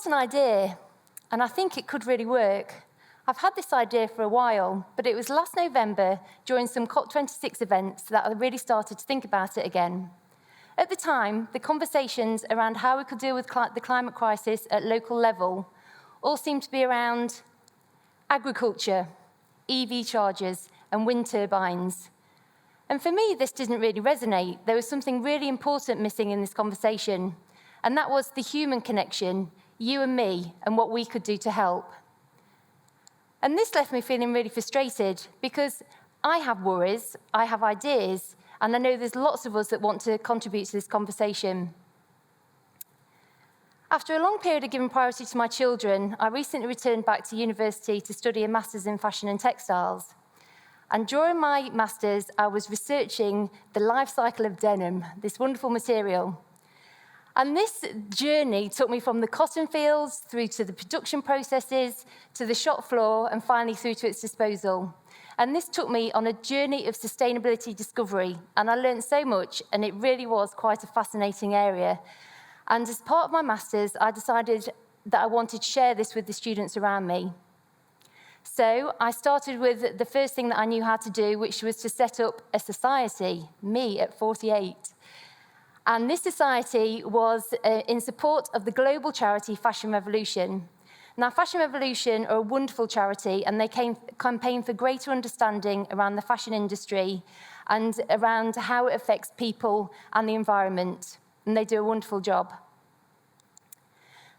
got an idea, and I think it could really work. I've had this idea for a while, but it was last November during some COP26 events that I really started to think about it again. At the time, the conversations around how we could deal with the climate crisis at local level all seemed to be around agriculture, EV chargers, and wind turbines. And for me, this didn't really resonate. There was something really important missing in this conversation, and that was the human connection, you and me, and what we could do to help. And this left me feeling really frustrated because I have worries, I have ideas, and I know there's lots of us that want to contribute to this conversation. After a long period of giving priority to my children, I recently returned back to university to study a master's in fashion and textiles. And during my master's, I was researching the life cycle of denim, this wonderful material. And this journey took me from the cotton fields through to the production processes, to the shop floor, and finally through to its disposal. And this took me on a journey of sustainability discovery, and I learned so much, and it really was quite a fascinating area. And as part of my master's, I decided that I wanted to share this with the students around me. So I started with the first thing that I knew how to do, which was to set up a society, me at 48. And this society was in support of the global charity Fashion Revolution. Now, Fashion Revolution are a wonderful charity, and they campaign for greater understanding around the fashion industry and around how it affects people and the environment. And they do a wonderful job.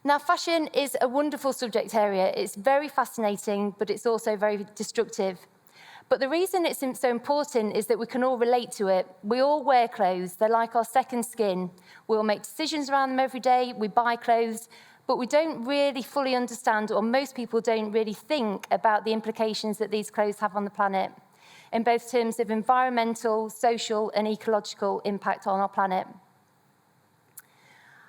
Now, fashion is a wonderful subject area. It's very fascinating, but it's also very destructive. But the reason it's so important is that we can all relate to it. We all wear clothes. They're like our second skin. We all make decisions around them every day. We buy clothes, but we don't really fully understand, or most people don't really think about the implications that these clothes have on the planet, in both terms of environmental, social, and ecological impact on our planet.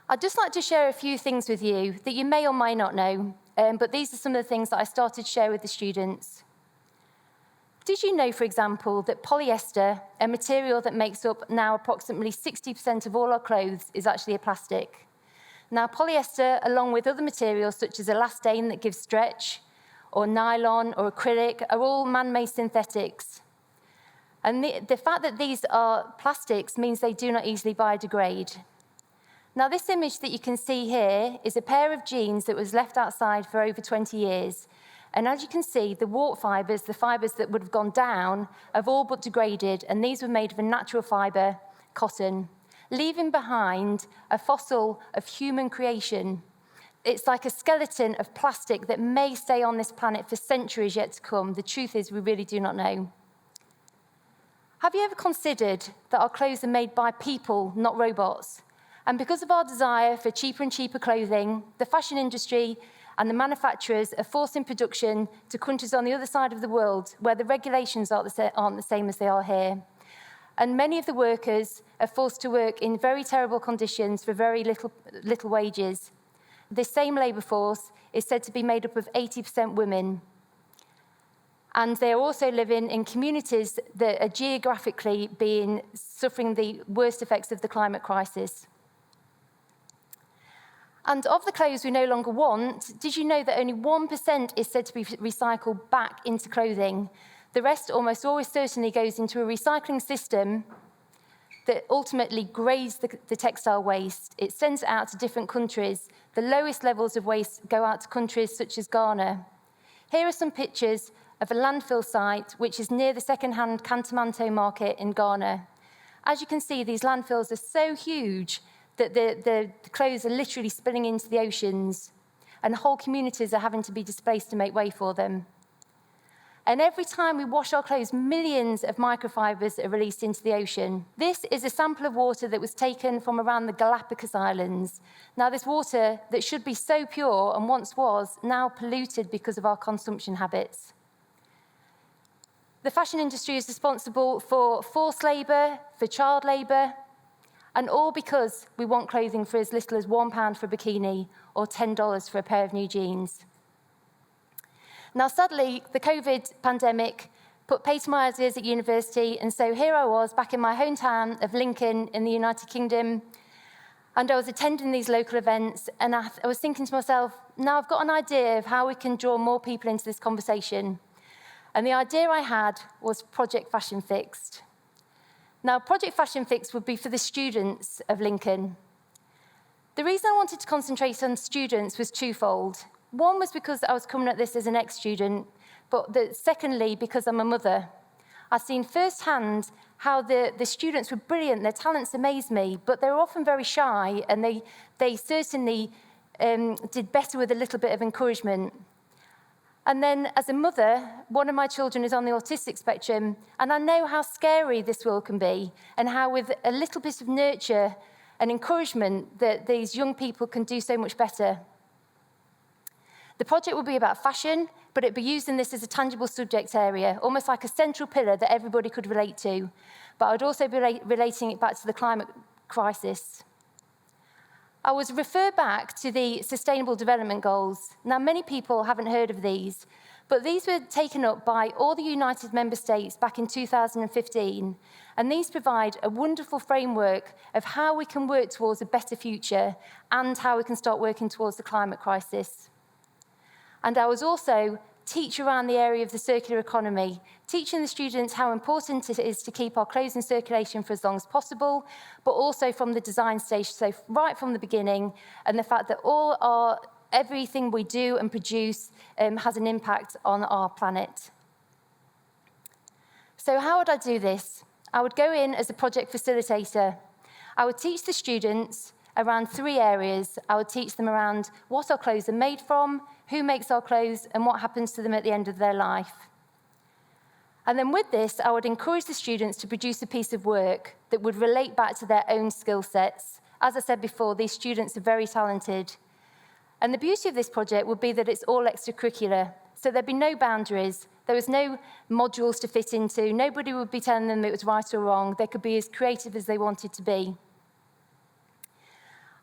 I'd just like to share a few things with you that you may or may not know, but these are some of the things that I started to share with the students. Did you know, for example, that polyester, a material that makes up now approximately 60% of all our clothes, is actually a plastic? Now, polyester, along with other materials such as elastane that gives stretch, or nylon or acrylic, are all man-made synthetics. And the fact that these are plastics means they do not easily biodegrade. Now, this image that you can see here is a pair of jeans that was left outside for over 20 years. And as you can see, the warp fibres, the fibres that would have gone down, have all but degraded, and these were made of a natural fibre, cotton, leaving behind a fossil of human creation. It's like a skeleton of plastic that may stay on this planet for centuries yet to come. The truth is, we really do not know. Have you ever considered that our clothes are made by people, not robots? And because of our desire for cheaper and cheaper clothing, the fashion industry and the manufacturers are forcing production to countries on the other side of the world where the regulations aren't the same as they are here. And many of the workers are forced to work in very terrible conditions for very little wages. This same labour force is said to be made up of 80% women. And they are also living in communities that are geographically suffering the worst effects of the climate crisis. And of the clothes we no longer want, did you know that only 1% is said to be recycled back into clothing? The rest almost always certainly goes into a recycling system that ultimately grades the textile waste. It sends it out to different countries. The lowest levels of waste go out to countries such as Ghana. Here are some pictures of a landfill site which is near the second-hand Cantamanto market in Ghana. As you can see, these landfills are so huge that the clothes are literally spilling into the oceans, and whole communities are having to be displaced to make way for them. And every time we wash our clothes, millions of microfibers are released into the ocean. This is a sample of water that was taken from around the Galapagos Islands. Now, this water that should be so pure and once was, now polluted because of our consumption habits. The fashion industry is responsible for forced labour, for child labour, and all because we want clothing for as little as £1 for a bikini or $10 for a pair of new jeans. Now, sadly, the COVID pandemic put paid to my ideas at university, and so here I was back in my hometown of Lincoln in the United Kingdom, And I was attending these local events, and I was thinking to myself, now I've got an idea of how we can draw more people into this conversation. And the idea I had was Project Fashion Fixed. Now, Project Fashion Fixed would be for the students of Lincoln. The reason I wanted to concentrate on students was twofold. One was because I was coming at this as an ex-student, but secondly, because I'm a mother. I've seen firsthand how the students were brilliant, their talents amazed me, but they were often very shy, and they certainly did better with a little bit of encouragement. And then, as a mother, one of my children is on the autistic spectrum, and I know how scary this world can be, and how with a little bit of nurture and encouragement that these young people can do so much better. The project will be about fashion, but it'll be using this as a tangible subject area, almost like a central pillar that everybody could relate to. But I would also be relating it back to the climate crisis. I was referred back to the Sustainable Development Goals. Now, many people haven't heard of these, but these were taken up by all the United Member States back in 2015, and these provide a wonderful framework of how we can work towards a better future and how we can start working towards the climate crisis. And I was also teach around the area of the circular economy, teaching the students how important it is to keep our clothes in circulation for as long as possible, but also from the design stage, so right from the beginning, and the fact that everything we do and produce has an impact on our planet. So how would I do this? I would go in as a project facilitator. I would teach the students around 3 areas. I would teach them around what our clothes are made from, who makes our clothes, and what happens to them at the end of their life. And then with this, I would encourage the students to produce a piece of work that would relate back to their own skill sets. As I said before, these students are very talented. And the beauty of this project would be that it's all extracurricular, so there'd be no boundaries. There was no modules to fit into. Nobody would be telling them it was right or wrong. They could be as creative as they wanted to be.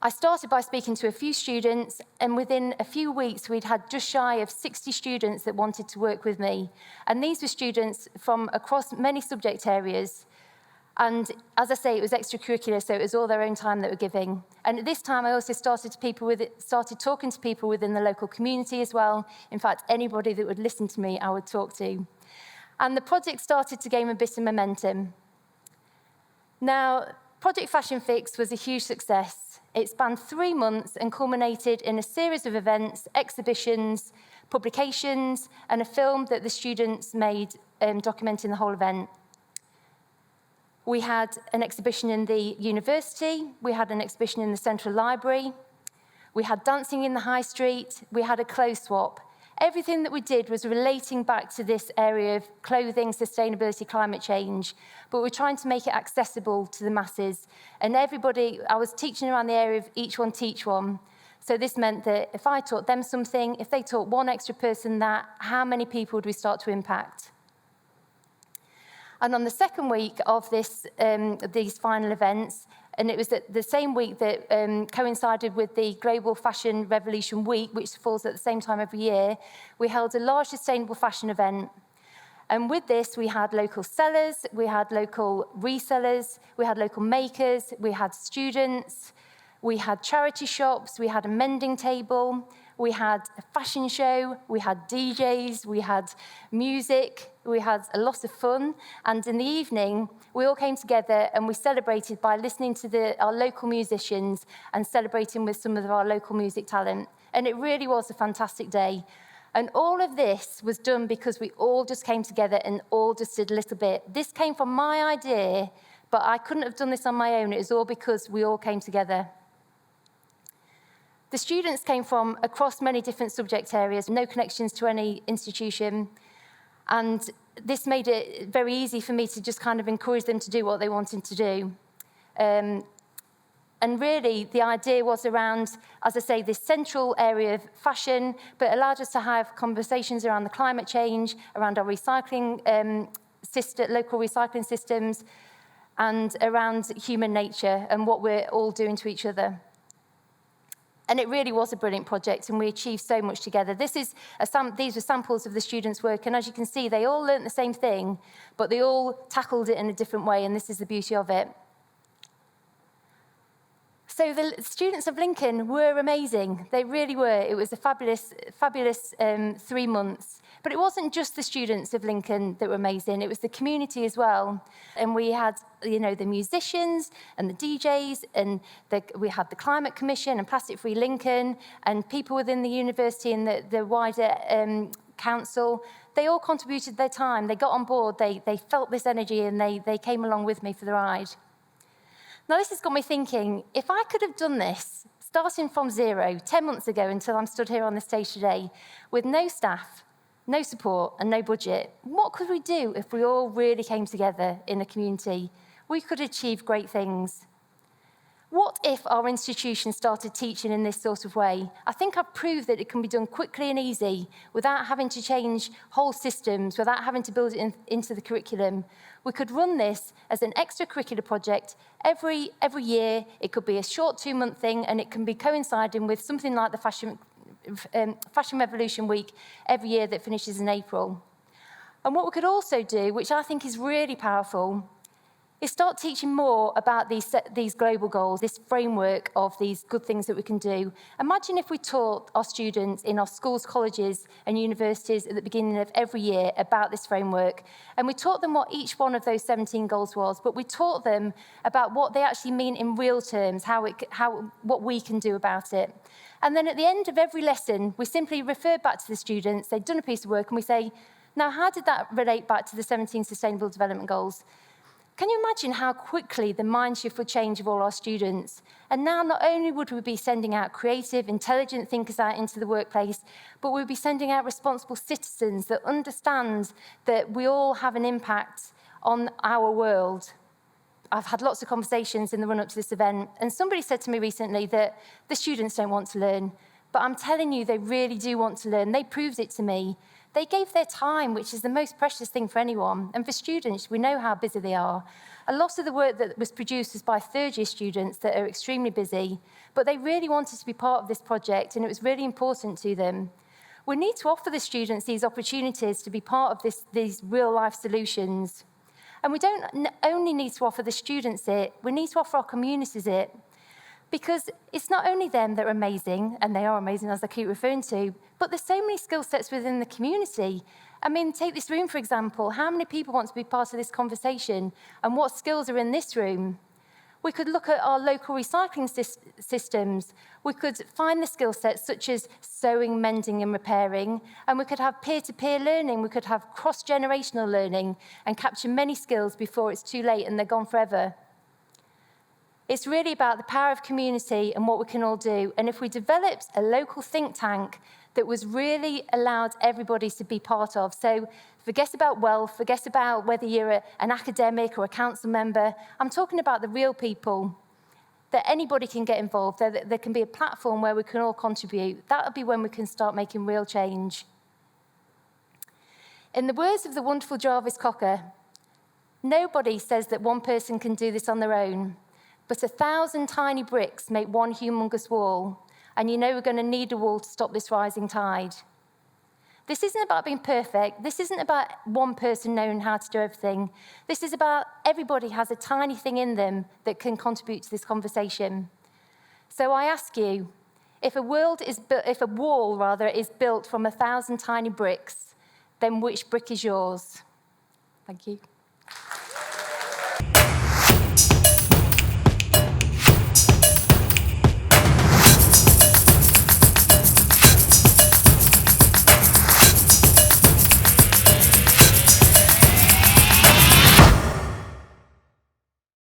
I started by speaking to a few students, and within a few weeks, we'd had just shy of 60 students that wanted to work with me. And these were students from across many subject areas. And as I say, it was extracurricular, so it was all their own time that we're giving. And at this time, I also started talking to people within the local community as well. In fact, anybody that would listen to me, I would talk to. And the project started to gain a bit of momentum. Now, Project Fashion Fix was a huge success. It spanned 3 months and culminated in a series of events, exhibitions, publications, and a film that the students made documenting the whole event. We had an exhibition in the university, we had an exhibition in the Central Library, we had dancing in the High Street, we had a clothes swap. Everything that we did was relating back to this area of clothing, sustainability, climate change, but we're trying to make it accessible to the masses. And everybody, I was teaching around the area of each one teach one. So this meant that if I taught them something, if they taught one extra person that, how many people would we start to impact? And on the second week of these final events, and it was the same week that coincided with the Global Fashion Revolution Week, which falls at the same time every year, we held a large sustainable fashion event. And with this, we had local sellers, we had local resellers, we had local makers, we had students, we had charity shops, we had a mending table, we had a fashion show, we had DJs, we had music, we had a lot of fun. And in the evening, we all came together and we celebrated by listening to our local musicians and celebrating with some of our local music talent. And it really was a fantastic day. And all of this was done because we all just came together and all just did a little bit. This came from my idea, but I couldn't have done this on my own. It was all because we all came together. The students came from across many different subject areas, no connections to any institution. And this made it very easy for me to just kind of encourage them to do what they wanted to do. And really, the idea was around, as I say, this central area of fashion, but allowed us to have conversations around the climate change, around our recycling local recycling systems, and around human nature and what we're all doing to each other. And it really was a brilliant project, and we achieved so much together. These were samples of the students' work, and as you can see, they all learnt the same thing, but they all tackled it in a different way, and this is the beauty of it. So the students of Lincoln were amazing. They really were. It was a fabulous 3 months. But it wasn't just the students of Lincoln that were amazing. It was the community as well. And we had, the musicians and the DJs, and we had the Climate Commission and Plastic Free Lincoln, and people within the university and the wider council. They all contributed their time. They got on board. They felt this energy, and they came along with me for the ride. Now, this has got me thinking, if I could have done this, starting from zero, 10 months ago until I'm stood here on the stage today, with no staff, no support, and no budget, what could we do if we all really came together in a community? We could achieve great things. What if our institution started teaching in this sort of way? I think I've proved that it can be done quickly and easy without having to change whole systems, without having to build it into the curriculum. We could run this as an extracurricular project every year. It could be a short 2-month thing, and it can be coinciding with something like the Fashion Revolution Week every year that finishes in April. And what we could also do, which I think is really powerful, is start teaching more about these global goals, this framework of these good things that we can do. Imagine if we taught our students in our schools, colleges, and universities at the beginning of every year about this framework, and we taught them what each one of those 17 goals was, but we taught them about what they actually mean in real terms, what we can do about it. And then at the end of every lesson, we simply refer back to the students. They've done a piece of work, and we say, now, how did that relate back to the 17 Sustainable Development Goals? Can you imagine how quickly the mind shift would change of all our students? And now not only would we be sending out creative, intelligent thinkers out into the workplace, but we'd be sending out responsible citizens that understand that we all have an impact on our world. I've had lots of conversations in the run-up to this event, and somebody said to me recently that the students don't want to learn, but I'm telling you, they really do want to learn. They proved it to me. They gave their time, which is the most precious thing for anyone. And for students, we know how busy they are. A lot of the work that was produced was by third-year students that are extremely busy, but they really wanted to be part of this project, and it was really important to them. We need to offer the students these opportunities to be part of these real-life solutions. And we don't only need to offer the students it, we need to offer our communities it. Because it's not only them that are amazing, and they are amazing as I keep referring to, but there's so many skill sets within the community. I mean, take this room, for example. How many people want to be part of this conversation, and what skills are in this room? We could look at our local recycling systems. We could find the skill sets such as sewing, mending, and repairing, and we could have peer-to-peer learning. We could have cross-generational learning and capture many skills before it's too late and they're gone forever. It's really about the power of community and what we can all do. And if we developed a local think tank that was really allowed everybody to be part of, so forget about wealth, forget about whether you're an academic or a council member, I'm talking about the real people, that anybody can get involved, that there can be a platform where we can all contribute. That'll be when we can start making real change. In the words of the wonderful Jarvis Cocker, nobody says that one person can do this on their own. But 1,000 tiny bricks make one humongous wall, and you know we're going to need a wall to stop this rising tide. This isn't about being perfect. This isn't about one person knowing how to do everything. This is about everybody has a tiny thing in them that can contribute to this conversation. So I ask you, if a wall is built from 1,000 tiny bricks, then which brick is yours? Thank you.